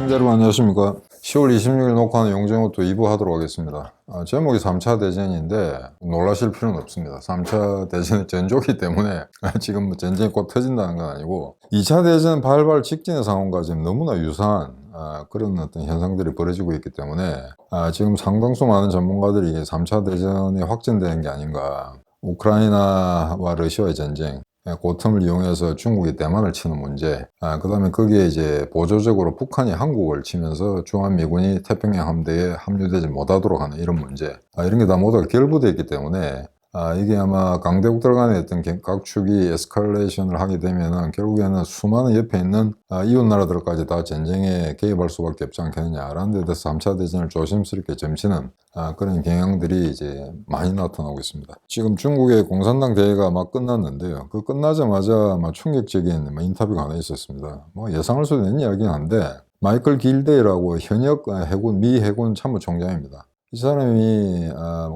시청자 여러분 안녕하십니까. 10월 26일 녹화하는 용정호또 2부 하도록 하겠습니다. 제목이 3차 대전인데 놀라실 필요는 없습니다. 3차 대전의 전조기 때문에 지금 뭐 전쟁이 곧 터진다는 건 아니고 2차 대전 발발 직전의 상황과 지금 너무나 유사한 그런 어떤 현상들이 벌어지고 있기 때문에 지금 상당수 많은 전문가들이 3차 대전이 확전되는 게 아닌가. 우크라이나와 러시아의 전쟁, 그 틈을 이용해서 중국이 대만을 치는 문제, 그 다음에 거기에 이제 보조적으로 북한이 한국을 치면서 주한미군이 태평양 함대에 합류되지 못하도록 하는 이런 문제, 이런 게 다 모두 결부되어 있기 때문에 이게 아마 강대국들 간의 어떤 각 축이 에스컬레이션을 하게 되면은 결국에는 수많은 옆에 있는 이웃 나라들까지 다 전쟁에 개입할 수밖에 없지 않겠느냐라는 데 대해서 3차 대전을 조심스럽게 점치는 그런 경향들이 이제 많이 나타나고 있습니다. 지금 중국의 공산당 대회가 막 끝났는데요. 그 끝나자마자 충격적인 인터뷰가 하나 있었습니다. 뭐 예상할 수 있는 이야기긴 한데 마이클 길데이라고 현역 미 해군 참모총장입니다. 이 사람이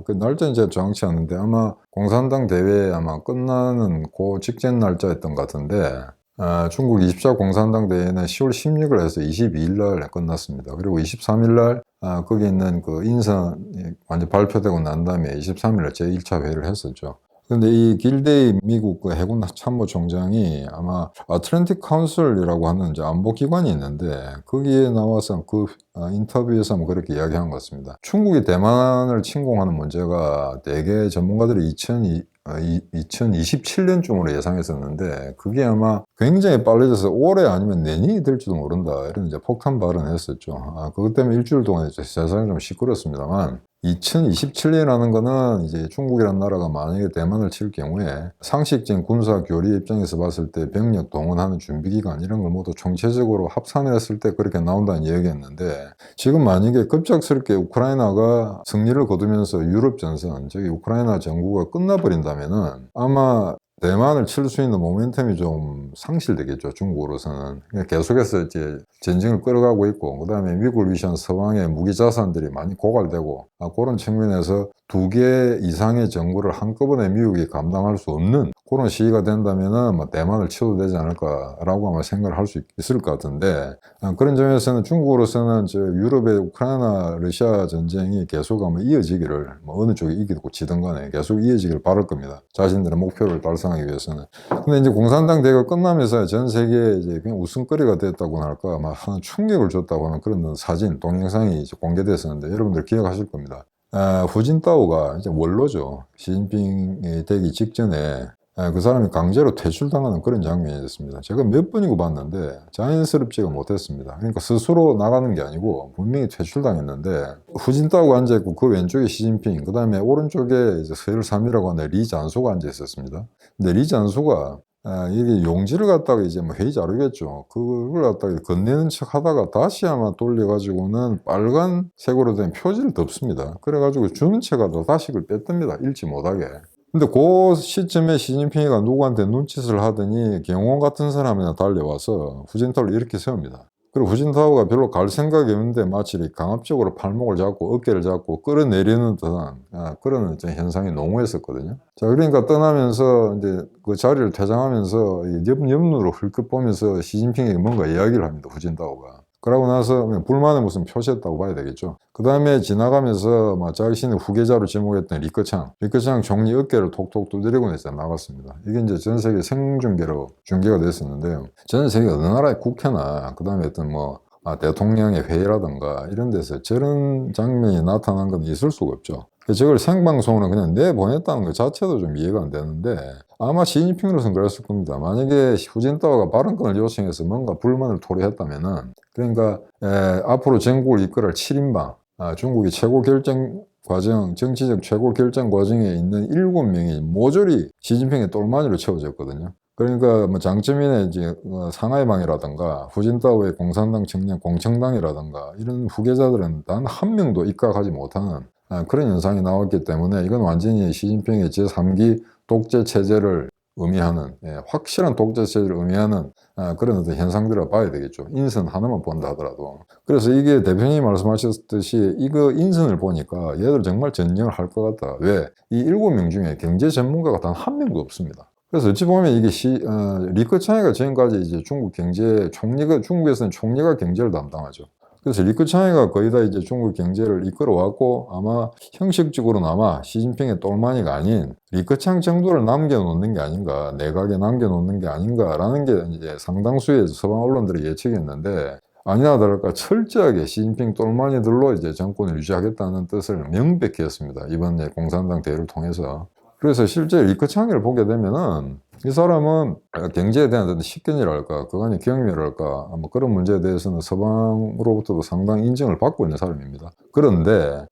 그 날짜는 제가 정확치 않은데 아마 공산당 대회 아마 끝나는 그 직전 날짜였던 것 같은데 중국 24 공산당 대회는 10월 16일 에서 22일 날 끝났습니다. 그리고 23일 날 거기 있는 그 인선이 완전 발표되고 난 다음에 23일 날 제1차 회의를 했었죠. 근데 이 길데이 미국 그 해군 참모총장이 아마 아틀랜틱 카운슬이라고 하는 이제 안보기관이 있는데 거기에 나와서 그 인터뷰에서 뭐 그렇게 이야기한 것 같습니다. 중국이 대만을 침공하는 문제가 대개 전문가들이 2027년쯤으로 예상했었는데 그게 아마 굉장히 빨라져서 올해 아니면 내년이 될지도 모른다 이런 이제 폭탄 발언을 했었죠. 그것 때문에 일주일 동안 이제 세상이 좀 시끄럽습니다만 2027년이라는 거는 이제 중국이라는 나라가 만약에 대만을 칠 경우에 상식적인 군사 교리 입장에서 봤을 때 병력 동원하는 준비기간 이런 걸 모두 총체적으로 합산을 했을 때 그렇게 나온다는 얘기였는데 지금 만약에 급작스럽게 우크라이나가 승리를 거두면서 유럽 전선, 저기 우크라이나 정부가 끝나버린다면은 아마 대만을 칠 수 있는 모멘텀이 좀 상실되겠죠, 중국으로서는. 계속해서 이제 전쟁을 끌어가고 있고, 그 다음에 미국을 위한 서방의 무기 자산들이 많이 고갈되고, 그런 측면에서 2개 이상의 정부를 한꺼번에 미국이 감당할 수 없는 그런 시기가 된다면은 뭐 대만을 쳐도 되지 않을까라고 아마 생각을 할 수 있을 것 같은데, 그런 점에서는 중국으로서는 저 유럽의 우크라이나 러시아 전쟁이 계속 아마 이어지기를, 뭐 어느 쪽이 이기고 지든 간에 계속 이어지기를 바랄 겁니다. 자신들의 목표를 달성하기 위해서는. 근데 이제 공산당 대회가 끝나면서 전 세계에 이제 그냥 웃음거리가 됐다고나 할까, 아마 하는 충격을 줬다고 하는 그런 사진, 동영상이 이제 공개됐었는데 여러분들 기억하실 겁니다. 후진타오가 이제 원로죠. 시진핑이 되기 직전에 그 사람이 강제로 퇴출당하는 그런 장면이었습니다. 제가 몇 번이고 봤는데 자연스럽지가 못했습니다. 그러니까 스스로 나가는 게 아니고 분명히 퇴출당했는데 후진타오가 앉아있고 그 왼쪽에 시진핑, 그 다음에 오른쪽에 이제 서열 3위라고 하는 리 잔소가 앉아 있었습니다. 근데 리 잔소가 이게 용지를 갖다가 이제 뭐 회의 자료겠죠. 그걸 갖다가 건네는 척 하다가 다시 아마 돌려가지고는 빨간색으로 된 표지를 덮습니다. 그래가지고 주는 척 하다가 다시 그걸 뺐답니다. 읽지 못하게. 근데 그 시점에 시진핑이가 누구한테 눈짓을 하더니 경호원 같은 사람이나 달려와서 후진타오를 이렇게 세웁니다. 그리고 후진타오가 별로 갈 생각이 없는데 마치 강압적으로 팔목을 잡고 어깨를 잡고 끌어내리는 듯한 그런 현상이 농후했었거든요. 자, 그러니까 떠나면서 이제 그 자리를 퇴장하면서 옆눈으로 흘끗 보면서 시진핑에게 뭔가 이야기를 합니다. 후진타오가. 그러고 나서 불만을 무슨 표시했다고 봐야 되겠죠. 그 다음에 지나가면서 자신의 후계자로 지목했던 리커창 총리 어깨를 톡톡 두드리고 나갔습니다. 이게 이제 전 세계 생중계로 중계가 됐었는데요. 전 세계 어느 나라의 국회나 그 다음에 어떤 대통령의 회의라든가 이런 데서 저런 장면이 나타난 건 있을 수가 없죠. 저걸 생방송으로 그냥 내보냈다는 것 자체도 좀 이해가 안 되는데 아마 시진핑으로서는 그랬을 겁니다. 만약에 후진타오가 발언권을 요청해서 뭔가 불만을 토로했다면은 그러니까 앞으로 전국을 이끌어갈 7인방, 중국이 최고 결정 과정, 정치적 최고 결정 과정에 있는 7명이 모조리 시진핑의 똘마니로 채워졌거든요. 그러니까 장점이나 이제 상하이방이라든가 후진타오의 공산당 청년 공청당이라든가 이런 후계자들은 단 한 명도 입각하지 못하는 그런 현상이 나왔기 때문에 이건 완전히 시진핑의 제3기 독재 체제를 의미하는, 확실한 독재 체제를 의미하는 그런 어떤 현상들을 봐야 되겠죠. 인선 하나만 본다 하더라도. 그래서 이게 대표님이 말씀하셨듯이 이거 인선을 보니까 얘들 정말 전쟁을 할 것 같다. 왜? 이 7명 중에 경제 전문가가 단 한 명도 없습니다. 그래서 어찌 보면 이게 리커창이가 지금까지 이제 중국 경제 총리가, 중국에서는 총리가 경제를 담당하죠. 그래서 리커창이가 거의 다 이제 중국 경제를 이끌어왔고 아마 형식적으로나마 시진핑의 똘마니가 아닌 리커창 정도를 남겨놓는 게 아닌가, 내각에 남겨놓는 게 아닌가라는 게 이제 상당수의 서방 언론들의 예측이었는데 아니나 다를까 철저하게 시진핑 똘마니들로 이제 정권을 유지하겠다는 뜻을 명백히 했습니다. 이번 공산당 대회를 통해서. 그래서 실제 리커창이를 보게 되면은 이 사람은 경제에 대한 어떤 식견이랄까, 그간의 경미랄까, 뭐 그런 문제에 대해서는 서방으로부터도 상당히 인정을 받고 있는 사람입니다. 그런데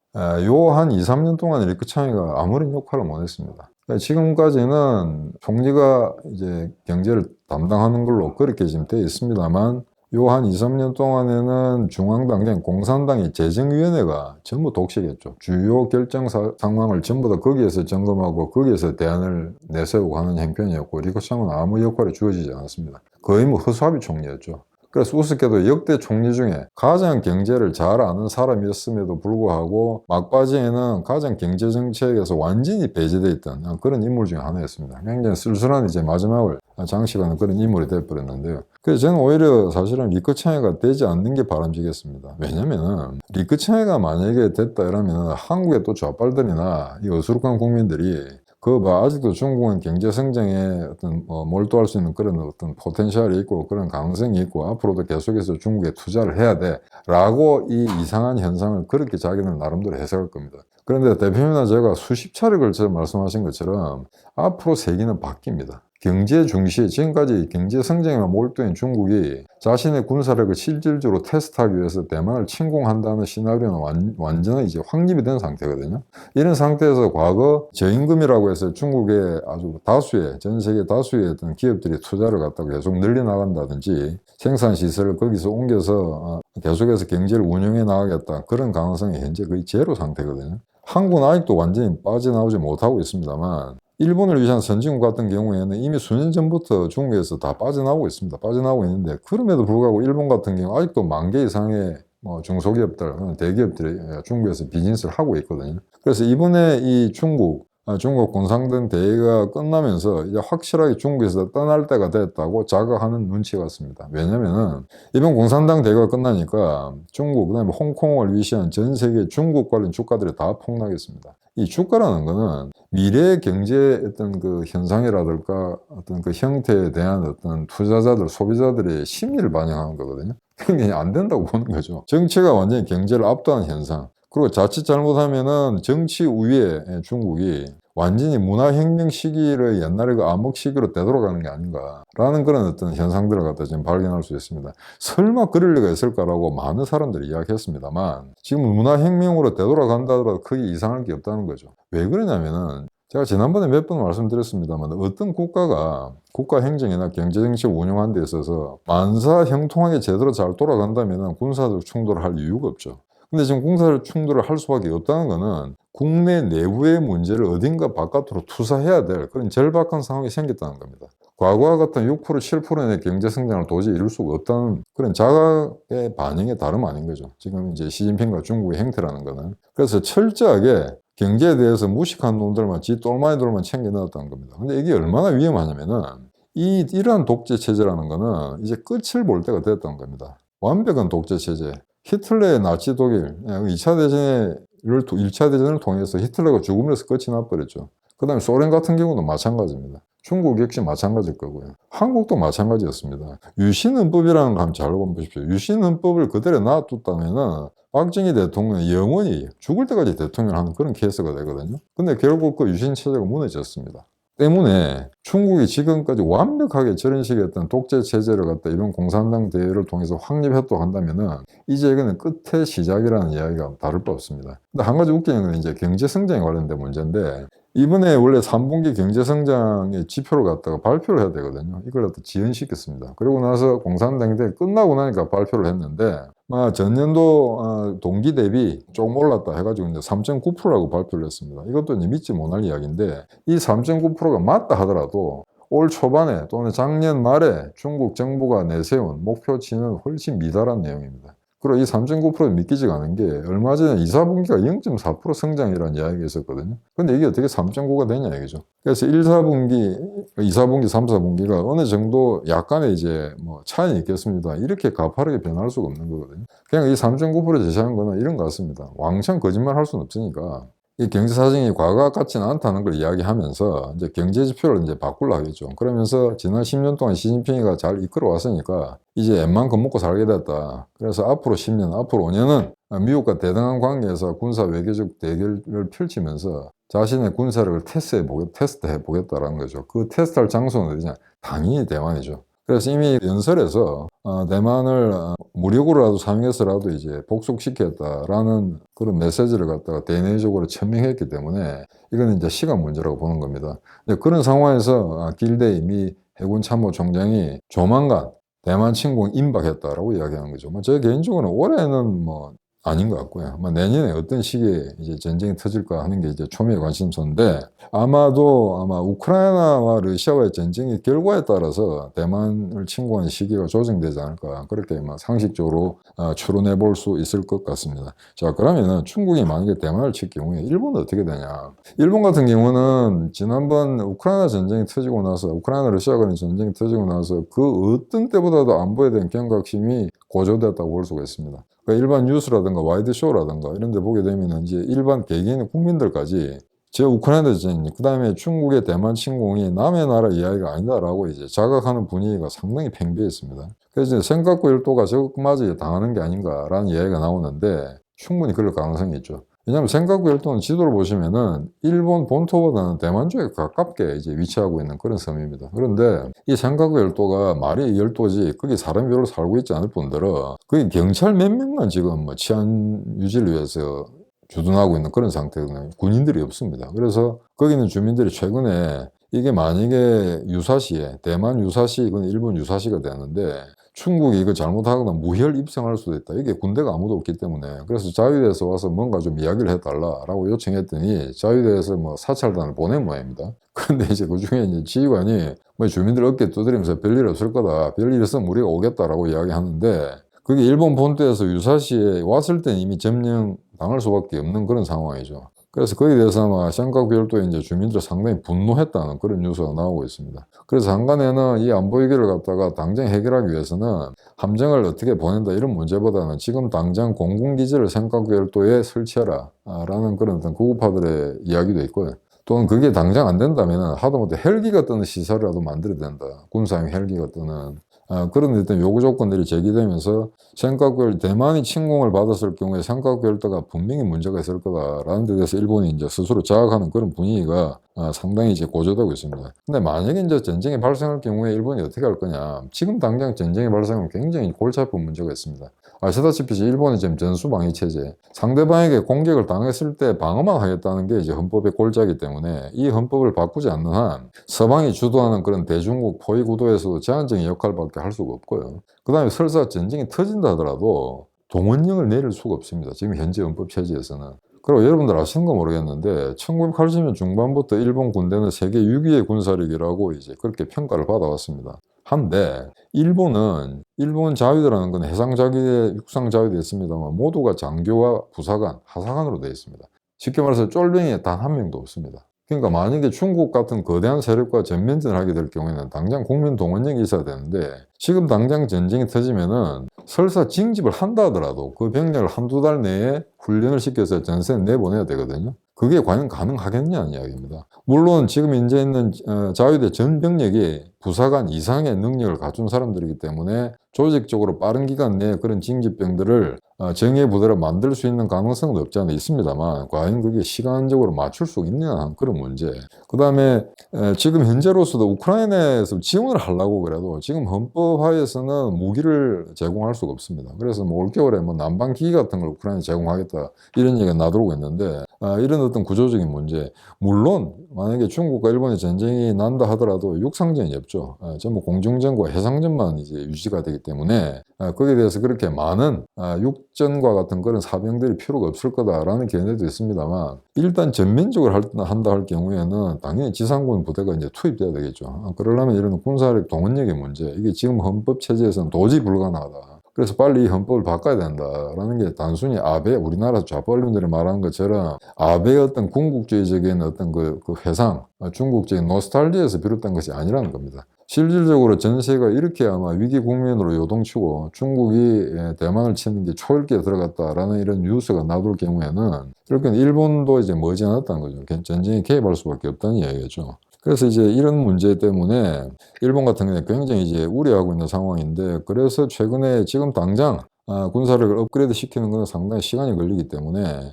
요 한 2, 3년 동안 리커창이가 아무런 역할을 못 했습니다. 지금까지는 총리가 이제 경제를 담당하는 걸로 그렇게 지금 되어 있습니다만 요 한 2, 3년 동안에는 중앙당, 공산당의 재정위원회가 전부 독식했죠. 주요 결정 상황을 전부 다 거기에서 점검하고 거기에서 대안을 내세우고 하는 형편이었고 리커창은 아무 역할이 주어지지 않았습니다. 거의 뭐 허수아비 총리였죠. 그래서 우습게도 역대 총리 중에 가장 경제를 잘 아는 사람이었음에도 불구하고 막바지에는 가장 경제정책에서 완전히 배제되어 있던 그런 인물 중에 하나였습니다. 굉장히 쓸쓸한 이제 마지막을 장식하는 그런 인물이 되어버렸는데요. 그래서 저는 오히려 사실은 리커창이가 되지 않는 게 바람직했습니다. 왜냐면은 리커창이가 만약에 됐다 이러면 한국의 또 좌빨들이나 이 어수룩한 국민들이 아직도 중국은 경제 성장에 어떤 몰두할 수 있는 그런 어떤 포텐셜이 있고 그런 가능성이 있고 앞으로도 계속해서 중국에 투자를 해야 돼 라고 이 이상한 현상을 그렇게 자기는 나름대로 해석할 겁니다. 그런데 대표님이나 제가 수십 차례 걸쳐 말씀하신 것처럼 앞으로 세계는 바뀝니다. 경제 중시, 지금까지 경제 성장에만 몰두인 중국이 자신의 군사력을 실질적으로 테스트하기 위해서 대만을 침공한다는 시나리오는 완전히 이제 확립이 된 상태거든요. 이런 상태에서 과거 저임금이라고 해서 중국의 아주 다수의, 전 세계 다수의 어떤 기업들이 투자를 갖다가 계속 늘려나간다든지 생산시설을 거기서 옮겨서 계속해서 경제를 운영해 나가겠다. 그런 가능성이 현재 거의 제로 상태거든요. 한국은 아직도 완전히 빠져나오지 못하고 있습니다만 일본을 위한 선진국 같은 경우에는 이미 수년 전부터 중국에서 다 빠져나오고 있습니다. 빠져나오고 있는데 그럼에도 불구하고 일본 같은 경우 아직도 10,000개 이상의 중소기업들, 대기업들이 중국에서 비즈니스를 하고 있거든요. 그래서 이번에 이 중국 공산당 대회가 끝나면서 이제 확실하게 중국에서 떠날 때가 됐다고 자각하는 눈치 같습니다. 왜냐면은 이번 공산당 대회가 끝나니까 중국, 그다음에 홍콩을 위시한 전 세계 중국 관련 주가들이 다 폭락했습니다. 이 주가라는 거는 미래의 경제의 어떤 그 현상이라든가 어떤 그 형태에 대한 어떤 투자자들, 소비자들의 심리를 반영하는 거거든요. 그게 안 된다고 보는 거죠. 정치가 완전히 경제를 압도하는 현상. 그리고 자칫 잘못하면은 정치 우위에 중국이 완전히 문화혁명 시기를 옛날에 그 암흑 시기로 되돌아가는 게 아닌가라는 그런 어떤 현상들을 갖다 지금 발견할 수 있습니다. 설마 그럴 리가 있을까라고 많은 사람들이 이야기했습니다만 지금 문화혁명으로 되돌아간다 하더라도 크게 이상할 게 없다는 거죠. 왜 그러냐면은 제가 지난번에 몇 번 말씀드렸습니다만 어떤 국가가 국가 행정이나 경제정책을 운영하는 데 있어서 만사 형통하게 제대로 잘 돌아간다면 군사적 충돌을 할 이유가 없죠. 근데 지금 군사적 충돌을 할 수밖에 없다는 것은 국내 내부의 문제를 어딘가 바깥으로 투사해야 될 그런 절박한 상황이 생겼다는 겁니다. 과거와 같은 6%, 7%의 경제 성장을 도저히 이룰 수가 없다는 그런 자각의 반영의 다름 아닌 거죠. 지금 이제 시진핑과 중국의 행태라는 거는. 그래서 철저하게 경제에 대해서 무식한 놈들만, 지 똘마니들만 챙겨 넣었다는 겁니다. 근데 이게 얼마나 위험하냐면은 이러한 독재 체제라는 거는 이제 끝을 볼 때가 됐다는 겁니다. 완벽한 독재 체제. 히틀러의 나치 독일, 2차 대전을 통해서 히틀러가 죽음으로 해서 끝이 나버렸죠. 그 다음에 소련 같은 경우도 마찬가지입니다. 중국 역시 마찬가지일 거고요. 한국도 마찬가지였습니다. 유신헌법이라는 거 한번 잘 보십시오. 유신헌법을 그대로 놔뒀다면은 박정희 대통령이 영원히 죽을 때까지 대통령을 하는 그런 케이스가 되거든요. 근데 결국 그 유신체제가 무너졌습니다. 때문에 중국이 지금까지 완벽하게 저런 식의 어떤 독재 체제를 갖다 이런 공산당 대회를 통해서 확립했다고 한다면은 이제 이거는 끝의 시작이라는 이야기가 다를 바 없습니다. 근데 한 가지 웃기는 건 이제 경제 성장에 관련된 문제인데 이번에 원래 3분기 경제 성장의 지표를 갖다가 발표를 해야 되거든요. 이걸 갖다 지연시켰습니다. 그리고 나서 공산당 대회 끝나고 나니까 발표를 했는데 전년도 동기 대비 조금 올랐다 해가지고 이제 3.9%라고 발표를 했습니다. 이것도 이제 믿지 못할 이야기인데 이 3.9%가 맞다 하더라도 올 초반에 또는 작년 말에 중국 정부가 내세운 목표치는 훨씬 미달한 내용입니다. 그리고 이 3.9% 믿기지가 않은 게 얼마 전에 2, 4분기가 0.4% 성장이라는 이야기가 있었거든요. 근데 이게 어떻게 3.9가 되냐 이거죠. 그래서 1, 4분기, 2, 4분기, 3, 4분기가 어느 정도 약간의 이제 뭐 차이는 있겠습니다. 이렇게 가파르게 변할 수가 없는 거거든요. 그냥 이 3.9% 제시한 거는 이런 것 같습니다. 왕창 거짓말 할 수는 없으니까 이 경제 사정이 과거와 같지는 않다는 걸 이야기하면서 이제 경제 지표를 이제 바꾸려 하겠죠. 그러면서 지난 10년 동안 시진핑이가 잘 이끌어 왔으니까 이제 웬만큼 먹고 살게 됐다. 그래서 앞으로 10년, 앞으로 5년은 미국과 대등한 관계에서 군사 외교적 대결을 펼치면서 자신의 군사력을 테스트해 보겠다라는 거죠. 그 테스트할 장소는 어디냐? 당연히 대만이죠. 그래서 이미 연설에서 대만을 무력으로라도 사용해서라도 이제 복속시켰다라는 그런 메시지를 갖다가 대내적으로 천명했기 때문에 이거는 이제 시간 문제라고 보는 겁니다. 그런 상황에서 길대의 미 해군 참모총장이 조만간 대만 침공 임박했다라고 이야기하는 거죠. 제 개인적으로는 올해는 뭐 아닌 것 같고요. 내년에 어떤 시기에 이제 전쟁이 터질까 하는 게 이제 초미의 관심사인데 아마 우크라이나와 러시아와의 전쟁의 결과에 따라서 대만을 침공하는 시기가 조정되지 않을까 그렇게 상식적으로 추론해 볼 수 있을 것 같습니다. 자, 그러면은 중국이 만약에 대만을 칠 경우에 일본은 어떻게 되냐? 일본 같은 경우는 지난번 우크라이나 전쟁이 터지고 나서 우크라이나 러시아 간의 전쟁이 터지고 나서 그 어떤 때보다도 안보에 대한 경각심이 고조됐다고 볼 수가 있습니다. 그러니까 일반 뉴스라든가 와이드쇼라든가 이런 데 보게 되면 이제 일반 개개인 국민들까지 저 우크라이나 전쟁, 그 다음에 중국의 대만 침공이 남의 나라 이야기가 아니다라고 이제 자각하는 분위기가 상당히 팽배했습니다. 그래서 생각과 일도가 저것마저 당하는 게 아닌가라는 이야기가 나오는데 충분히 그럴 가능성이 있죠. 왜냐하면 생각과 일도는 지도를 보시면은 일본 본토보다는 대만 쪽에 가깝게 이제 위치하고 있는 그런 섬입니다. 그런데 이 생각과 일도가 말이 열도지 거기 사람이 별로 살고 있지 않을 뿐더러 거기 경찰 몇 명만 지금 뭐 치안 유지를 위해서 주둔하고 있는 그런 상태거든요. 군인들이 없습니다. 그래서 거기는 주민들이 최근에 이게 만약에 유사시에 대만 유사시 이건 일본 유사시가 되는데 중국이 이거 잘못하거나 무혈 입성할 수도 있다. 이게 군대가 아무도 없기 때문에 그래서 자위대에서 와서 뭔가 좀 이야기를 해달라라고 요청했더니 자위대에서 뭐 사찰단을 보낸 모양입니다. 그런데 이제 그 중에 이제 지휘관이 뭐 주민들 어깨 두드리면서 별일 없을 거다. 별일 있으면 우리가 오겠다라고 이야기하는데 그게 일본 본토에서 유사시에 왔을 때 이미 점령 당할 수밖에 없는 그런 상황이죠. 그래서 거기에 대해서 아마 샹각 별도의 이제 주민들이 상당히 분노했다는 그런 뉴스가 나오고 있습니다. 그래서 한간에는 이 안보 위기를 갖다가 당장 해결하기 위해서는 함정을 어떻게 보낸다 이런 문제보다는 지금 당장 공군기지를 샹각 별도에 설치해라 라는 그런 어떤 구급파들의 이야기도 있고요. 또는 그게 당장 안 된다면 하다못해 헬기가 뜨는 시설이라도 만들어야 된다. 군사용 헬기가 뜨는. 그런 어떤 요구 조건들이 제기되면서尖閣 대만이 침공을 받았을 경우에尖閣별도가 분명히 문제가 있을 거다라는 데 대해서 일본이 이제 스스로 자각하는 그런 분위기가 상당히 이제 고조되고 있습니다. 근데 만약에 이제 전쟁이 발생할 경우에 일본이 어떻게 할 거냐? 지금 당장 전쟁이 발생하면 굉장히 골치 아픈 문제가 있습니다. 아시다시피 일본이 지금 전수방위 체제, 상대방에게 공격을 당했을 때 방어만 하겠다는 게 이제 헌법의 골자이기 때문에 이 헌법을 바꾸지 않는 한 서방이 주도하는 그런 대중국 포위 구도에서도 제한적인 역할밖에 할 수가 없고요. 그 다음에 설사 전쟁이 터진다 하더라도 동원령을 내릴 수가 없습니다. 지금 현재 헌법 체제에서는. 그리고 여러분들 아시는 거 모르겠는데 1980년 중반부터 일본 군대는 세계 6위의 군사력이라고 이제 그렇게 평가를 받아왔습니다. 한데 일본 자위대라는 건 해상 자위대, 육상 자위대 있습니다만 모두가 장교와 부사관, 하사관으로 되어 있습니다. 쉽게 말해서 쫄병이 단 한 명도 없습니다. 그러니까 만약에 중국 같은 거대한 세력과 전면전을 하게 될 경우에는 당장 국민 동원령이 있어야 되는데 지금 당장 전쟁이 터지면은 설사 징집을 한다 하더라도 그 병력을 한두 달 내에 훈련을 시켜서 전線내보내야 되거든요. 그게 과연 가능하겠냐는 이야기입니다. 물론 지금 현재 있는 자위대 전 병력이 부사관 이상의 능력을 갖춘 사람들이기 때문에 조직적으로 빠른 기간 내에 그런 징집병들을 정예 부대로 만들 수 있는 가능성은 없지 않아 있습니다만 과연 그게 시간적으로 맞출 수 있느냐 그런 문제. 그 다음에 지금 현재로서도 우크라이나에서 지원을 하려고 그래도 지금 헌법하에서는 무기를 제공할 수가 없습니다. 그래서 뭐 올겨울에 뭐 난방기기 같은 걸 우크라이나에 제공하겠다 이런 얘기가 나돌고 있는데 이런 어떤 구조적인 문제. 물론 만약에 중국과 일본의 전쟁이 난다 하더라도 육상전이 없죠. 전부 공중전과 해상전만 이제 유지가 되기 때문에 거기에 대해서 그렇게 많은 육전과 같은 그런 사병들이 필요가 없을 거다라는 견해도 있습니다만 일단 전면적으로 한다 할 경우에는 당연히 지상군 부대가 이제 투입돼야 되겠죠. 그러려면 이런 군사력 동원력의 문제 이게 지금 헌법 체제에서는 도저히 불가능하다. 그래서 빨리 이 헌법을 바꿔야 된다라는 게 단순히 우리나라 좌파 언론들이 말하는 것처럼 아베의 어떤 군국주의적인 어떤 그 회상, 중국적인 노스탈지에서 비롯된 것이 아니라는 겁니다. 실질적으로 전세가 이렇게 아마 위기 국면으로 요동치고 중국이 대만을 치는 게 초읽기에 들어갔다라는 이런 뉴스가 나돌 경우에는 이렇게 일본도 이제 머지않았다는 거죠. 전쟁에 개입할 수밖에 없다는 이야기죠. 그래서 이제 이런 문제 때문에 일본 같은 경우에 굉장히 이제 우려하고 있는 상황인데, 그래서 최근에 지금 당장 군사력을 업그레이드 시키는 것은 상당히 시간이 걸리기 때문에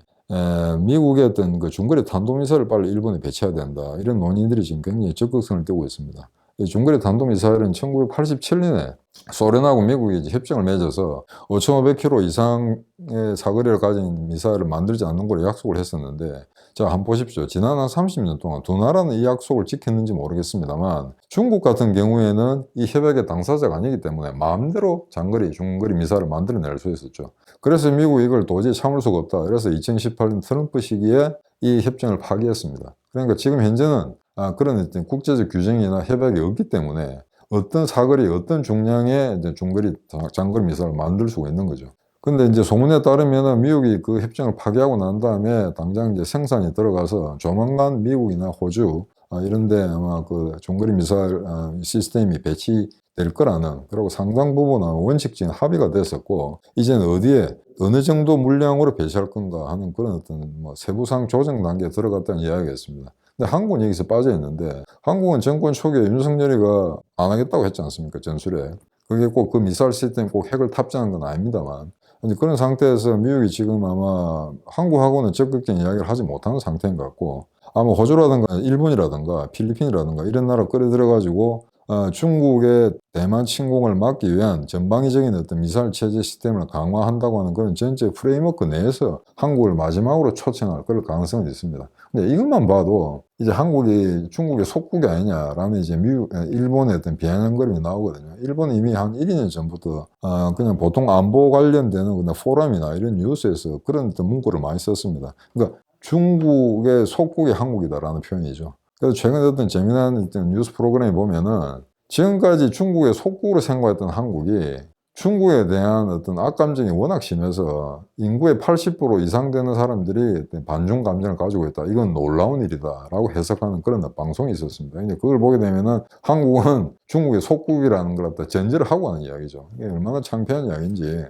미국의 어떤 그 중거리 탄도미사일을 빨리 일본에 배치해야 된다, 이런 논의들이 지금 굉장히 적극성을 띠고 있습니다. 이 중거리 탄도미사일은 1987년에 소련하고 미국이 이제 협정을 맺어서 5,500km 이상의 사거리를 가진 미사일을 만들지 않는 걸로 약속을 했었는데, 자, 한번 보십시오. 지난 한 30년 동안 두 나라는 이 약속을 지켰는지 모르겠습니다만, 중국 같은 경우에는 이 협약의 당사자가 아니기 때문에 마음대로 장거리, 중거리 미사일을 만들어낼 수 있었죠. 그래서 미국이 이걸 도저히 참을 수가 없다. 그래서 2018년 트럼프 시기에 이 협정을 파기했습니다. 그러니까 지금 현재는 그런 어떤 국제적 규정이나 협약이 없기 때문에 어떤 사거리, 어떤 중량의 이제 중거리, 장거리 미사일을 만들 수가 있는 거죠. 근데 이제 소문에 따르면 미국이 그 협정을 파기하고 난 다음에 당장 이제 생산이 들어가서 조만간 미국이나 호주 이런데 아마 그 중거리 미사일 시스템이 배치될 거라는, 그리고 상당 부분은 원칙적인 합의가 됐었고, 이제는 어디에 어느 정도 물량으로 배치할 건가 하는 그런 어떤 뭐 세부상 조정 단계에 들어갔다는 이야기가 있습니다. 근데 한국은 여기서 빠져 있는데, 한국은 정권 초기에 윤석열이가 안 하겠다고 했지 않습니까? 전술에. 그게 꼭 그 미사일 시스템 꼭 핵을 탑재하는 건 아닙니다만, 이제 그런 상태에서 미국이 지금 아마 한국하고는 적극적인 이야기를 하지 못하는 상태인 것 같고, 아마 호주라든가 일본이라든가 필리핀이라든가 이런 나라 끌어들여가지고 중국의 대만 침공을 막기 위한 전방위적인 어떤 미사일 체제 시스템을 강화한다고 하는 그런 전체 프레임워크 내에서 한국을 마지막으로 초청할 그럴 가능성은 있습니다. 근데 이것만 봐도 이제 한국이 중국의 속국이 아니냐라는 이제 일본의 어떤 비아냥거림이 나오거든요. 일본은 이미 한 1, 2년 전부터 그냥 보통 안보 관련되는 그냥 포럼이나 이런 뉴스에서 그런 어떤 문구를 많이 썼습니다. 그러니까 중국의 속국이 한국이다라는 표현이죠. 그래서 최근에 어떤 재미난 어떤 뉴스 프로그램에 보면은 지금까지 중국의 속국으로 생각했던 한국이 중국에 대한 어떤 악감정이 워낙 심해서 인구의 80% 이상 되는 사람들이 반중 감정을 가지고 있다. 이건 놀라운 일이다라고 해석하는 그런 방송이 있었습니다. 근데 그걸 보게 되면은 한국은 중국의 속국이라는 걸 갖다 전제를 하고 하는 이야기죠. 이게 얼마나 창피한 이야기인지.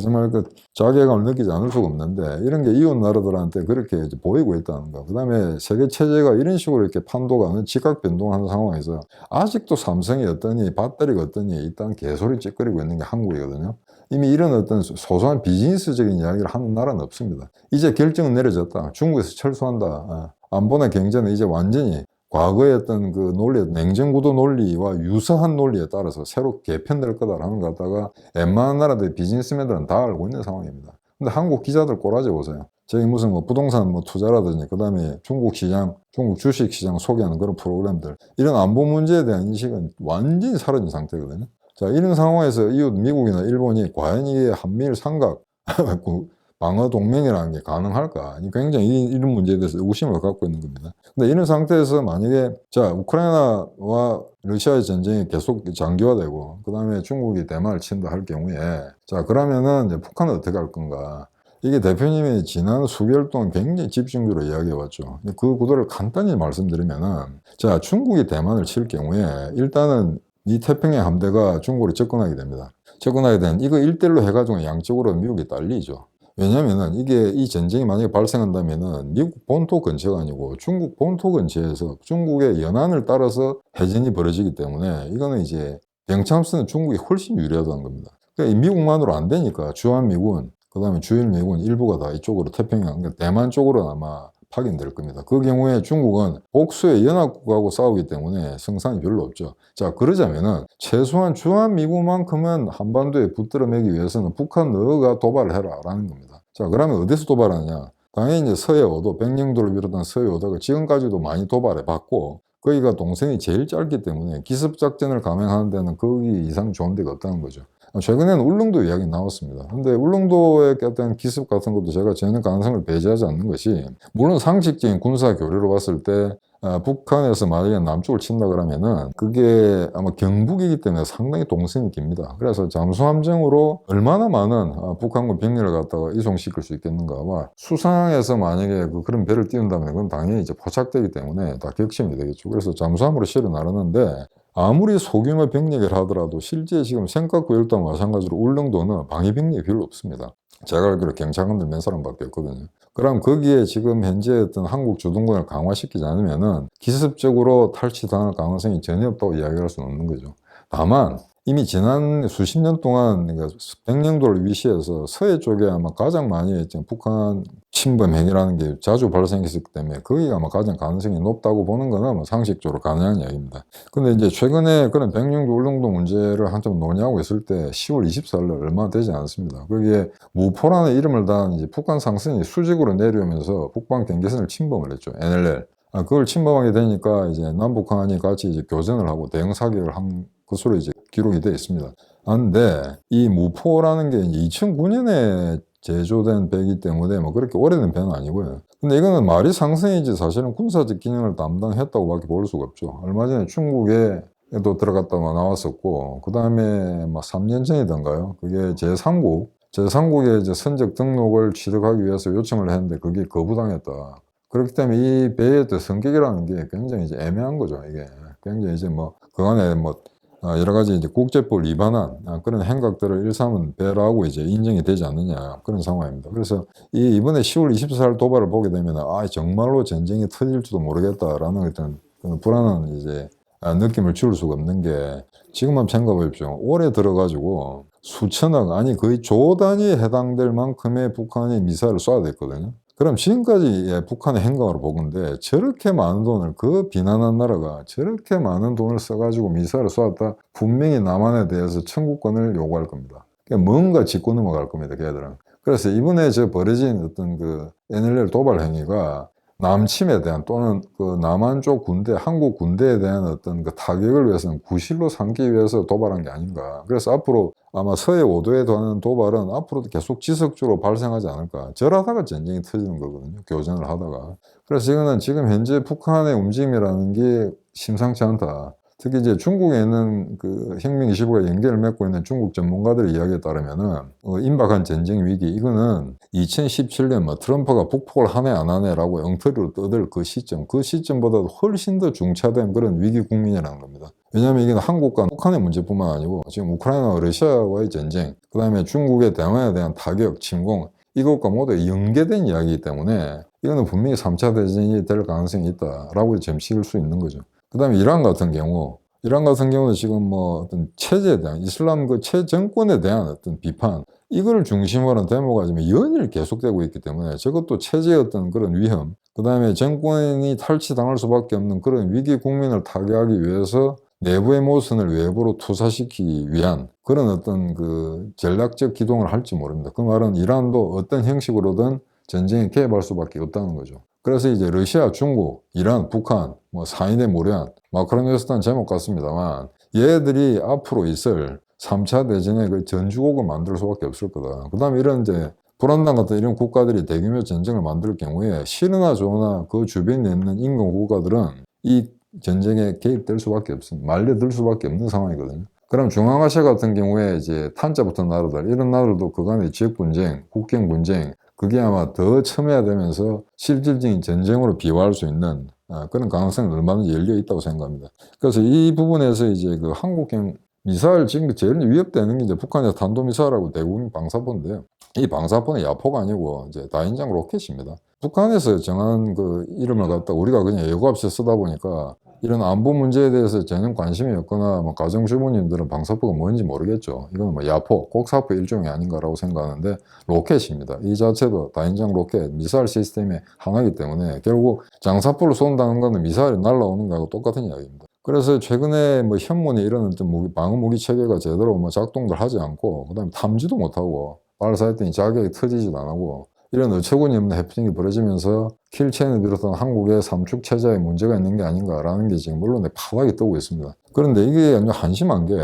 정말 그 자괴감을 느끼지 않을 수가 없는데, 이런 게 이웃 나라들한테 그렇게 이제 보이고 있다는 거. 그 다음에 세계 체제가 이런 식으로 이렇게 판도가 즉각 변동하는 상황에서 아직도 삼성이 어떠니 배터리가 어떠니 일단 개소리 찌끄리고 있는 게 한국이거든요. 이미 이런 어떤 소소한 비즈니스적인 이야기를 하는 나라는 없습니다. 이제 결정은 내려졌다. 중국에서 철수한다. 안보나 경제는 이제 완전히 과거의 어떤 그 논리, 냉전구도 논리와 유사한 논리에 따라서 새로 개편될 거다라는 것 갖다가 웬만한 나라들 비즈니스맨들은 다 알고 있는 상황입니다. 근데 한국 기자들 꼬라지 보세요. 저기 무슨 뭐 부동산 뭐 투자라든지, 그 다음에 중국 시장, 중국 주식 시장 소개하는 그런 프로그램들, 이런 안보 문제에 대한 인식은 완전히 사라진 상태거든요. 자, 이런 상황에서 이웃 미국이나 일본이 과연 이게 한미일 삼각 방어 동맹이라는 게 가능할까? 굉장히 이런 문제에 대해서 의구심을 갖고 있는 겁니다. 근데 이런 상태에서 만약에 자, 우크라이나와 러시아의 전쟁이 계속 장기화되고 그 다음에 중국이 대만을 친다 할 경우에, 자, 그러면은 이제 북한은 어떻게 할 건가? 이게 대표님이 지난 수개월 동안 굉장히 집중적으로 이야기해 왔죠. 그 구도를 간단히 말씀드리면은, 자, 중국이 대만을 칠 경우에 일단은 이 태평양 함대가 중국으로 접근하게 됩니다. 접근하게 된 이거 일대일로 해가지고 양쪽으로 미국이 딸리죠. 왜냐면은 이게 이 전쟁이 만약에 발생한다면은 미국 본토 근처가 아니고 중국 본토 근처에서 중국의 연안을 따라서 해전이 벌어지기 때문에 이거는 이제 병참선은 중국이 훨씬 유리하다는 겁니다. 그러니까 이 미국만으로 안 되니까 주한미군, 그 다음에 주일미군 일부가 다 이쪽으로 태평양, 그러니까 대만 쪽으로 아마 파견될 겁니다. 그 경우에 중국은 복수의 연합국하고 싸우기 때문에 승산이 별로 없죠. 자, 그러자면은 최소한 주한미군만큼은 한반도에 붙들어 매기 위해서는 북한 너가 도발을 해라 라는 겁니다. 자, 그러면 어디서 도발하느냐? 당연히 이제 서해 5도, 백령도를 비롯한 서해 5도가 지금까지도 많이 도발해 봤고, 거기가 동생이 제일 짧기 때문에 기습작전을 감행하는 데는 거기 이상 좋은 데가 없다는 거죠. 최근에는 울릉도 이야기 나왔습니다. 근데 울릉도의 어떤 기습 같은 것도 제가 전혀 가능성을 배제하지 않는 것이, 물론 상식적인 군사 교류로 봤을 때 북한에서 만약에 남쪽을 친다 그러면은 그게 아마 경북이기 때문에 상당히 동선이 깁니다. 그래서 잠수함정으로 얼마나 많은 북한군 병력을 갖다가 이송시킬 수 있겠는가. 아마 수상에서 만약에 그런 배를 띄운다면 그건 당연히 이제 포착되기 때문에 다 격침이 되겠죠. 그래서 잠수함으로 실어 나르는데, 아무리 소규모 병력을 하더라도 실제 지금 생각구열도와 마찬가지로 울릉도는 방위 병력이 별로 없습니다. 제가 알기로 경찰관들 몇 사람밖에 없거든요. 그럼 거기에 지금 현재 어떤 한국 주둔군을 강화시키지 않으면은 기습적으로 탈취당할 가능성이 전혀 없다고 이야기할 수는 없는 거죠. 다만 이미 지난 수십 년 동안 그러니까 백령도를 위시해서 서해 쪽에 아마 가장 많이 북한 침범 행위라는 게 자주 발생했기 때문에 거기가 아마 가장 가능성이 높다고 보는 거는 뭐 상식적으로 가능한 이야기입니다. 근데 이제 최근에 그런 백령도 울릉도 문제를 한참 논의하고 있을 때 10월 24일 얼마 되지 않습니다. 거기에 무포라는 이름을 단 이제 북한 상선이 수직으로 내려오면서 북방 경계선을 침범을 했죠. NLL. 그걸 침범하게 되니까 이제 남북한이 같이 이제 교전을 하고 대응 사격을 한 것으로 이제 기록이 되어 있습니다. 근데 이 무포라는 게 2009년에 제조된 배이기 때문에 뭐 그렇게 오래된 배는 아니고요. 근데 이거는 말이 상승이지 사실은 군사적 기능을 담당했다고밖에 볼 수가 없죠. 얼마 전에 중국에도 들어갔다 나왔었고, 그 다음에 막 3년 전이던가요. 그게 제3국의 이제 선적 등록을 취득하기 위해서 요청을 했는데 그게 거부당했다. 그렇기 때문에 이 배의 성격이라는 게 굉장히 이제 애매한 거죠. 이게 굉장히 이제 뭐 그 안에 뭐 여러 가지 이제 국제법 위반한 그런 행각들을 일삼은 배라고 이제 인정이 되지 않느냐, 그런 상황입니다. 그래서 이번에 10월 24일 도발을 보게 되면 정말로 전쟁이 터질지도 모르겠다라는 어떤 불안한 이제 느낌을 줄 수가 없는 게, 지금 한번 생각해 보십시오. 올해 들어가지고 수천억, 아니 거의 조 단위에 해당될 만큼의 북한이 미사일을 쏴댔거든요. 그럼 지금까지 북한의 행각으로 보건데, 저렇게 많은 돈을, 그 비난한 나라가 저렇게 많은 돈을 써가지고 미사일을 쏘았다, 분명히 남한에 대해서 청구권을 요구할 겁니다. 그러니까 뭔가 짚고 넘어갈 겁니다, 걔들은. 그래서 이번에 벌어진 어떤 그 NLL 도발 행위가 남침에 대한, 또는 그 남한 쪽 군대, 한국 군대에 대한 어떤 그 타격을 위해서는 구실로 삼기 위해서 도발한 게 아닌가. 그래서 앞으로 아마 서해 5도에 하는 도발은 앞으로도 계속 지속적으로 발생하지 않을까. 저러다가 전쟁이 터지는 거거든요, 교전을 하다가. 그래서 이거는 지금 현재 북한의 움직임이라는 게 심상치 않다. 특히 이제 중국에 있는 그 혁명25가 연계를 맺고 있는 중국 전문가들의 이야기에 따르면은 임박한 전쟁 위기, 이거는 2017년 뭐 트럼프가 북폭을 하네 안 하네라고 엉터리로 떠들 그 시점보다도 훨씬 더 중차된 그런 위기 국면이라는 겁니다. 왜냐하면 이게 한국과 북한의 문제뿐만 아니고 지금 우크라이나와 러시아와의 전쟁, 그 다음에 중국의 대만에 대한 타격, 침공, 이것과 모두 연계된 이야기이기 때문에 이거는 분명히 3차 대전이 될 가능성이 있다라고 점칠 수 있는 거죠. 그 다음에 이란 같은 경우는 지금 뭐 어떤 체제에 대한, 이슬람 그 체정권에 대한 어떤 비판, 이걸 중심으로 한 데모가 지금 연일 계속되고 있기 때문에 저것도 체제의 어떤 그런 위험, 그 다음에 정권이 탈취당할 수밖에 없는 그런 위기 국면을 타개하기 위해서 내부의 모순을 외부로 투사시키기 위한 그런 어떤 그 전략적 기동을 할지 모릅니다. 그 말은 이란도 어떤 형식으로든 전쟁에 개입할 수밖에 없다는 거죠. 그래서 이제 러시아, 중국, 이란, 북한, 뭐 사인의 모련, 마크로네스탄 제목 같습니다만, 얘들이 앞으로 있을 3차 대전의 그 전주곡을 만들 수밖에 없을 거다. 그 다음에 이런 이제 불안당 같은 이런 국가들이 대규모 전쟁을 만들 경우에 실으나 조나 그 주변에 있는 인근 국가들은 이 전쟁에 개입될 수밖에 없습니다. 말려들 수밖에 없는 상황이거든요. 그럼 중앙아시아 같은 경우에 이제 탄자부터 나라들, 이런 나라들도 그간의 지역 분쟁, 국경 분쟁, 그게 아마 더 첨예화되면서 실질적인 전쟁으로 비화할 수 있는 그런 가능성이 얼마든지 열려 있다고 생각합니다. 그래서 이 부분에서 이제 그 한국형 미사일 지금 제일 위협되는 게 이제 북한의 탄도미사일하고 대국민 방사포인데요. 이 방사포는 야포가 아니고 이제 다인장 로켓입니다. 북한에서 정한 그 이름을 갖다 우리가 그냥 예고 없이 쓰다 보니까 이런 안보 문제에 대해서 전혀 관심이 없거나 뭐 가정주부님들은 방사포가 뭔지 모르겠죠. 이건 뭐 야포, 곡사포 일종이 아닌가라고 생각하는데 로켓입니다. 이 자체도 다인장 로켓, 미사일 시스템의 하나이기 때문에 결국 장사포를 쏜다는 것은 미사일이 날아오는 거하고 똑같은 이야기입니다. 그래서 최근에 뭐 현문에 이런 어떤 방어 무기 체계가 제대로 뭐 작동을 하지 않고, 그 다음에 탐지도 못하고 발사했더니 자격이 터지지도 안 하고, 이런 어처구니 없는 해프닝이 벌어지면서 킬체인을 비롯한 한국의 삼축 체제에 문제가 있는 게 아닌가라는 게 지금 언론에 파박이 뜨고 있습니다. 그런데 이게 한심한 게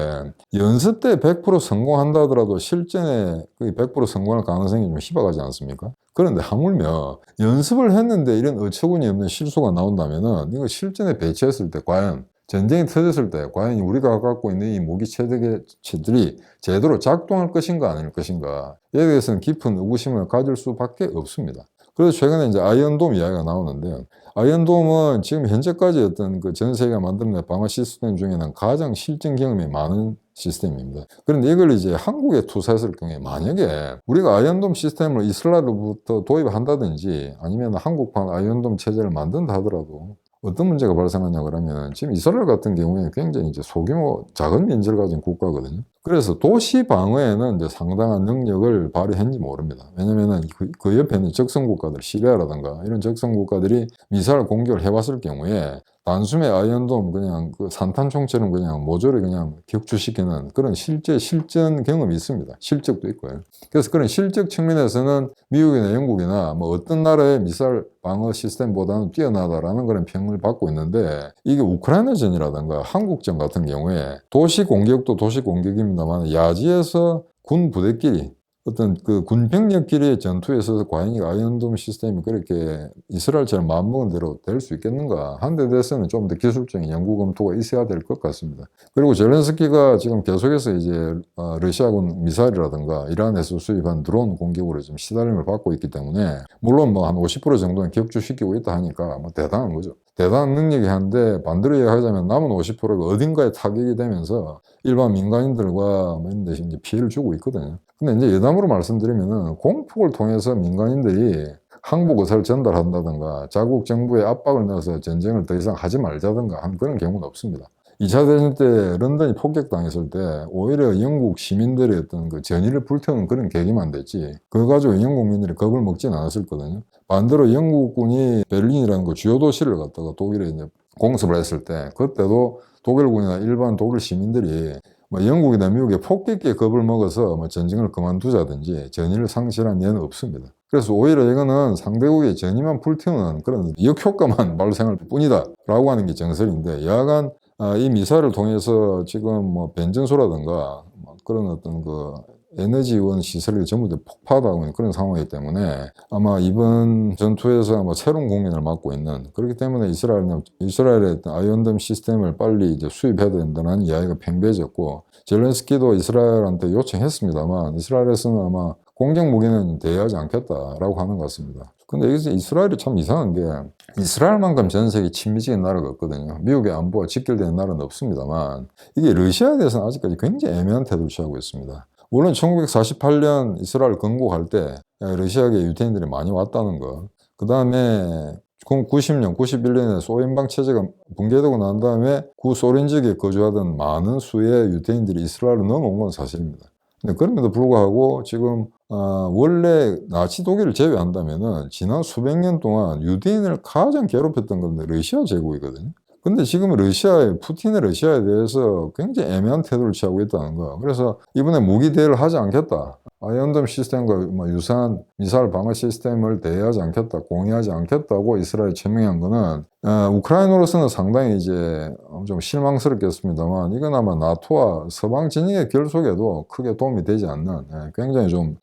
연습 때 100% 성공한다 하더라도 실전에 100% 성공할 가능성이 좀 희박하지 않습니까? 그런데 하물며 연습을 했는데 이런 어처구니 없는 실수가 나온다면은 이거 실전에 배치했을 때 과연 전쟁이 터졌을 때 과연 우리가 갖고 있는 이 무기 체들이 제대로 작동할 것인가 아닐 것인가에 대해서는 깊은 의구심을 가질 수밖에 없습니다. 그래서 최근에 이제 아이언돔 이야기가 나오는데요. 아이언돔은 지금 현재까지 어떤 그 전 세계가 만들어낸 방어 시스템 중에는 가장 실전 경험이 많은 시스템입니다. 그런데 이걸 이제 한국에 투사했을 경우에 만약에 우리가 아이언돔 시스템을 이스라엘로부터 도입한다든지 아니면 한국판 아이언돔 체제를 만든다 하더라도 어떤 문제가 발생하냐 그러면 지금 이스라엘 같은 경우에는 굉장히 이제 소규모 작은 면적을 가진 국가거든요. 그래서 도시 방어에는 이제 상당한 능력을 발휘했는지 모릅니다. 왜냐면은 그 옆에는 적성 국가들, 시리아라든가 이런 적성 국가들이 미사일 공격을 해왔을 경우에 단숨에 아이언돔 그냥 그 산탄총처럼 그냥 모조리 그냥 격추시키는 그런 실전 경험이 있습니다. 실적도 있고요. 그래서 그런 실적 측면에서는 미국이나 영국이나 뭐 어떤 나라의 미사일 방어 시스템보다는 뛰어나다라는 그런 평을 받고 있는데 이게 우크라이나전이라든가 한국전 같은 경우에 도시 공격도 도시 공격입니다만 야지에서 군 부대끼리 어떤 그 군병력끼리의 전투에 있어서 과연 이 아이언돔 시스템이 그렇게 이스라엘처럼 마음먹은 대로 될 수 있겠는가 하는 데 대해서는 좀 더 기술적인 연구 검토가 있어야 될 것 같습니다. 그리고 젤렌스키가 지금 계속해서 이제 러시아군 미사일이라든가 이란에서 수입한 드론 공격으로 좀 시달림을 받고 있기 때문에 물론 뭐 한 50% 정도는 격추시키고 있다 하니까 뭐 대단한 거죠. 대단한 능력이 한데 반대로 이야기하자면 남은 50%가 어딘가에 타격이 되면서 일반 민간인들과 뭐 이런 데 이제 피해를 주고 있거든요. 근데 이제 여담으로 말씀드리면은 공폭을 통해서 민간인들이 항복 의사를 전달한다든가 자국 정부에 압박을 넣어서 전쟁을 더 이상 하지 말자든가 하는 그런 경우는 없습니다. 2차 대전 때 런던이 폭격당했을 때 오히려 영국 시민들의 어떤 그 전의를 불태우는 그런 계기만 됐지 그거 가지고 영국 국민들이 겁을 먹지는 않았을 거거든요. 반대로 영국군이 베를린이라는 그 주요 도시를 갖다가 독일에 이제 공습을 했을 때 그때도 독일군이나 일반 독일 시민들이 뭐 영국이나 미국의 폭격기에 겁을 먹어서 뭐 전쟁을 그만두자든지 전의를 상실한 예는 없습니다. 그래서 오히려 이거는 상대국의 전의만 불태우는 그런 역효과만 발생할 뿐이다 라고 하는 게 정설인데 여하간 이 미사일을 통해서 지금 뭐 변전소라든가 그런 어떤 그 에너지원 시설이 전부 다 폭파하고 있는 그런 상황이기 때문에 아마 이번 전투에서 아마 새로운 국면을 맞고 있는 그렇기 때문에 이스라엘의 아이언돔 시스템을 빨리 이제 수입해야 된다는 이야기가 팽배해졌고 젤렌스키도 이스라엘한테 요청했습니다만 이스라엘에서는 아마 공격 무기는 대여하지 않겠다라고 하는 것 같습니다. 근데 여기서 이스라엘이 참 이상한 게 이스라엘만큼 전 세계 친미적인 나라가 없거든요. 미국의 안보가 직결되는 나라는 없습니다만 이게 러시아에 대해서는 아직까지 굉장히 애매한 태도를 취하고 있습니다. 물론 1948년 이스라엘 건국할 때 러시아계 유태인들이 많이 왔다는 거. 그 다음에 90년, 91년에 소련방 체제가 붕괴되고 난 다음에 구소련 지역에 거주하던 많은 수의 유태인들이 이스라엘로 넘어온 건 사실입니다. 근데 그럼에도 불구하고 지금 원래 나치 독일을 제외한다면은 지난 수백 년 동안 유대인을 가장 괴롭혔던 건데 러시아 제국이거든요. 근데 지금 푸틴의 러시아에 대해서 굉장히 애매한 태도를 취하고 있다는 거. 그래서 이번에 무기 대여를 하지 않겠다. 아이언돔 시스템과 뭐 유사한 미사일 방어 시스템을 대여하지 않겠다, 공유하지 않겠다고 이스라엘이 천명한 거는 우크라이나로서는 상당히 이제 좀 실망스럽겠습니다만 이건 아마 나토와 서방 진영의 결속에도 크게 도움이 되지 않는 굉장히 좀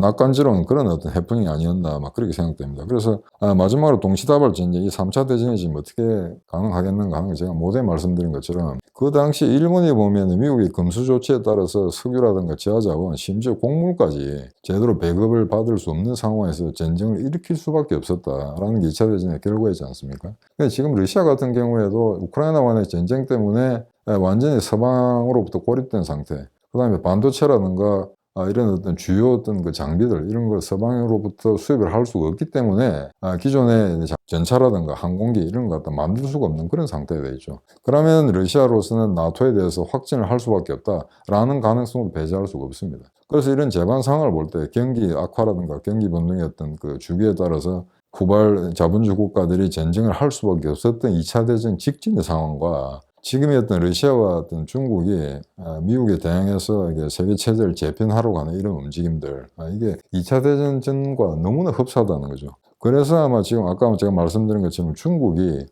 낯간지러운 그런 어떤 해프닝이 아니었나 막 그렇게 생각됩니다. 그래서 마지막으로 동시다발 전쟁 이 3차 대전이 지금 어떻게 가능하겠는가 하는 거 제가 모두에 말씀드린 것처럼 그 당시 일본이 보면 미국의 금수 조치에 따라서 석유라든가 제화자원 심지어 곡물까지 제대로 배급을 받을 수 없는 상황에서 전쟁을 일으킬 수밖에 없었다라는 게 2차 대전의 결과이지 않습니까? 근데 지금 러시아 같은 경우에도 우크라이나와의 전쟁 때문에 완전히 서방으로부터 고립된 상태 그 다음에 반도체라든가 이런 어떤 주요 어떤 그 장비들 이런 걸 서방으로부터 수입을 할 수가 없기 때문에 기존의 전차라든가 항공기 이런 거 갖다 만들 수가 없는 그런 상태가 되어 있죠. 그러면 러시아로서는 나토에 대해서 확진을 할 수밖에 없다라는 가능성을 배제할 수가 없습니다. 그래서 이런 재반 상황을 볼 때 경기 악화라든가 경기 변동의 어떤 그 주기에 따라서 후발 자본주의 국가들이 전쟁을 할 수밖에 없었던 2차 대전 직전의 상황과 지금의 어떤 러시아와 어떤 중국이 미국에 대항해서 이게 세계 체제를 재편하려고 하는 이런 움직임들, 이게 2차 대전 전과 너무나 흡사하다는 거죠. 그래서 아마 지금 아까 제가 말씀드린 것처럼 중국이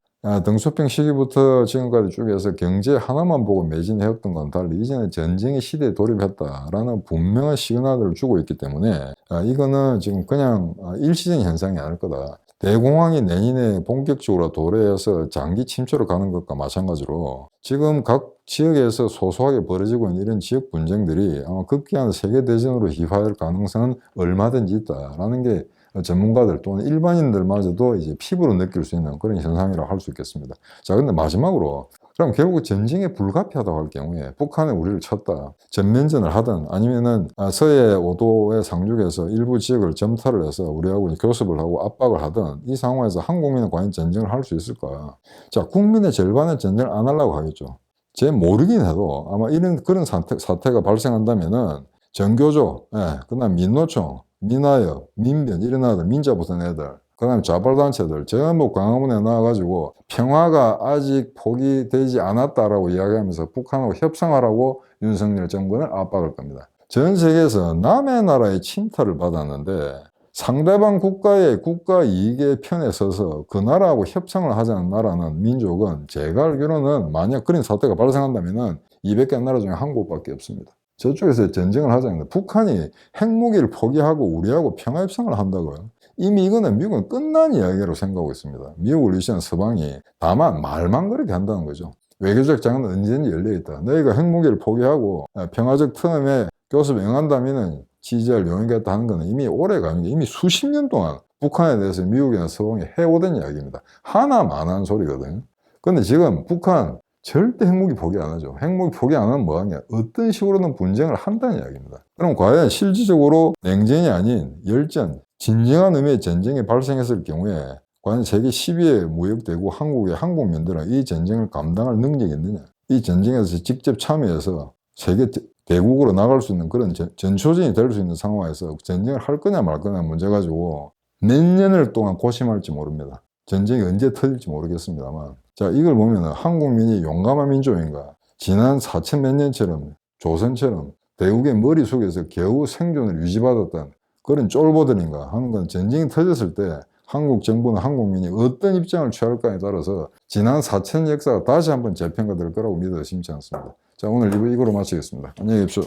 덩쇼핑 시기부터 지금까지 쭉 해서 경제 하나만 보고 매진해왔던 건 달리 이제는 전쟁의 시대에 돌입했다라는 분명한 시그널을 주고 있기 때문에 이거는 지금 그냥 일시적인 현상이 아닐 거다. 대공황이 내년에 본격적으로 도래해서 장기 침체로 가는 것과 마찬가지로 지금 각 지역에서 소소하게 벌어지고 있는 이런 지역 분쟁들이 아마 급기야는 세계대전으로 휘발할 가능성은 얼마든지 있다라는 게 전문가들 또는 일반인들마저도 이제 피부로 느낄 수 있는 그런 현상이라고 할 수 있겠습니다. 자, 근데 마지막으로 그럼 결국 전쟁에 불가피하다고 할 경우에 북한이 우리를 쳤다, 전면전을 하든 아니면은 서해 5도의 상륙에서 일부 지역을 점탈을 해서 우리하고 교섭을 하고 압박을 하든 이 상황에서 한국민은 과연 전쟁을 할 수 있을까? 자, 국민의 절반은 전쟁을 안 하려고 하겠죠. 제 모르긴 해도 아마 그런 사태가 발생한다면은 전교조, 그다음 민노총, 민화협, 민변 이런 애들, 민자 붙은 애들, 그 다음에 좌빨단체들 전부 광화문에 나와가지고 평화가 아직 포기되지 않았다라고 이야기하면서 북한하고 협상하라고 윤석열 정부는 압박할 겁니다. 전 세계에서 남의 나라의 침탈을 받았는데 상대방 국가의 국가 이익의 편에 서서 그 나라하고 협상을 하지 않은 나라는 민족은 제가 알기로는 만약 그런 사태가 발생한다면 200개 나라 중에 한국밖에 없습니다. 저쪽에서 전쟁을 하자는데 북한이 핵무기를 포기하고 우리하고 평화협상을 한다고요. 이미 이거는 미국은 끝난 이야기로 생각하고 있습니다. 미국을 위시한 서방이 다만 말만 그렇게 한다는 거죠. 외교적 장은 언제든지 열려있다. 너희가 핵무기를 포기하고 평화적 틈에 교섭에 응한다면 지지할 용의가 있다 하는 것은 이미 오래가는 게 이미 수십 년 동안 북한에 대해서 미국이나 서방이 해오던 이야기입니다. 하나만 한 소리거든요. 근데 지금 북한 절대 핵무기 포기 안 하죠. 핵무기 포기 안 하면 뭐하냐? 어떤 식으로든 분쟁을 한다는 이야기입니다. 그럼 과연 실질적으로 냉전이 아닌 열전, 진정한 의미의 전쟁이 발생했을 경우에 과연 세계 10위의 무역대국 한국의 항공민들은 이 전쟁을 감당할 능력이 있느냐? 이 전쟁에서 직접 참여해서 세계 대국으로 나갈 수 있는 그런 전초전이 될 수 있는 상황에서 전쟁을 할 거냐 말 거냐 문제 가지고 몇 년을 동안 고심할지 모릅니다. 전쟁이 언제 터질지 모르겠습니다만, 자, 이걸 보면 한국민이 용감한 민족인가? 지난 4천 몇 년처럼 조선처럼 대국의 머릿속에서 겨우 생존을 유지받았던 그런 쫄보들인가 하는 건 전쟁이 터졌을 때 한국 정부는 한국민이 어떤 입장을 취할까에 따라서 지난 4천 역사가 다시 한번 재평가될 거라고 믿어 심지 않습니다. 자, 오늘 2부 이거로 마치겠습니다. 안녕히 계십시오.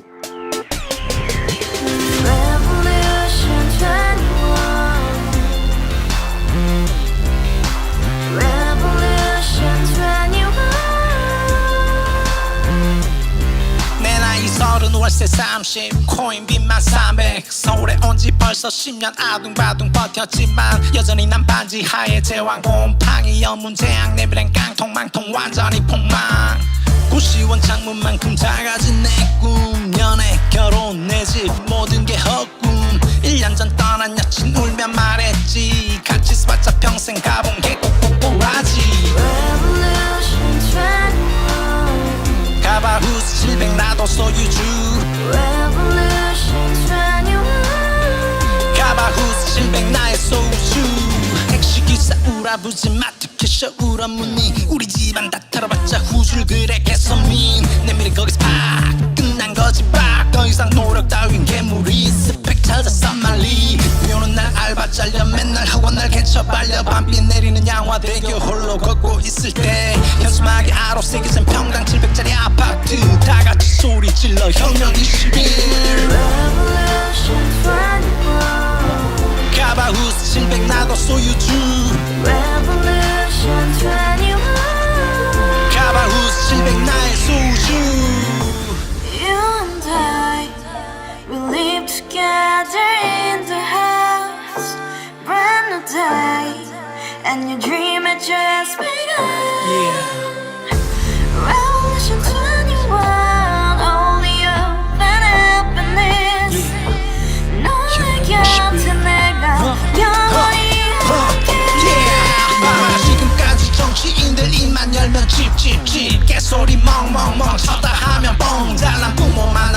월세 30 코인빚만 300 서울에 온지 벌써 10년 아둥바둥 버텼지만 여전히 난 반지 하에 제왕 곰팡이 연문제약 내비랑 깡통망통 완전히 폭망 90원 창문만큼 작아진 내 꿈 연애 결혼 내 집 모든 게 헛꿈 1년 전 떠난 여친 울며 말했지 같이 써봤자 평생 가본 게 꼭꼭꼭라지 가바후스 700 나도 소유주 가바후스 700 나의 소주 택시기사 우라부지 마트 캐셔 울어무니 우리 집안 다 털어봤자 후줄 그래 개선민 내미래 거기서 팍 끝난 거지 팍 더 이상 노력 따윈 괴물이 스펙 찾았어 말리 비오는 날 알바 잘려 맨날 학원 날 개쳐 발려 밤비 내리는 양화대교 홀로 걷고 있을 때 현수막에 아로 새겨진 평당 700짜리 아파트 다같이 소리 질러 혁명 21 가바후스 700 나도 소유주 가바후스 700 나의 소주 Together in the house, brand new day, and your dream had just begun. Revolution 21, only hope and happiness. 너의 곁에 내가 영원히 함께. 지금까지 정치인들 입만 열면 찝찝찝 개소리 멍멍멍 쳤다 하면 뻥 잘난 부모 만나